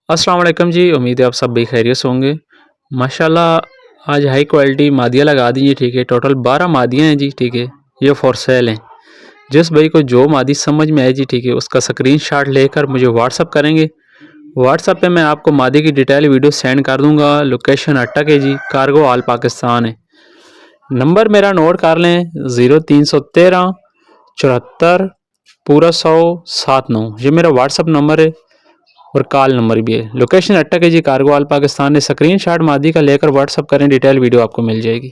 अस्सलाम वालेकुम जी। उम्मीद है आप सब भी खैरियत से होंगे। माशाल्लाह आज हाई क्वालिटी मादियाँ लगा दी हैं, ठीक है। टोटल 12 मादियाँ हैं जी, ठीक है। ये फॉर सेल हैं। जिस भाई को जो मादी समझ में आए जी, ठीक है, उसका स्क्रीनशॉट लेकर मुझे व्हाट्सअप करेंगे। व्हाट्सअप पे मैं आपको मादी की डिटेल वीडियो सेंड कर दूंगा। लोकेशन अटक है जी, कार्गो ऑल पाकिस्तान है। नंबर मेरा नोट कर लें, 0313 74 पूरा 100 79। ये मेरा व्हाट्सअप नंबर है और कॉल नंबर भी है। लोकेशन अटक है जी, कार्गो ऑल पाकिस्तान है। स्क्रीनशॉट मादी का लेकर व्हाट्सअप करें, डिटेल वीडियो आपको मिल जाएगी।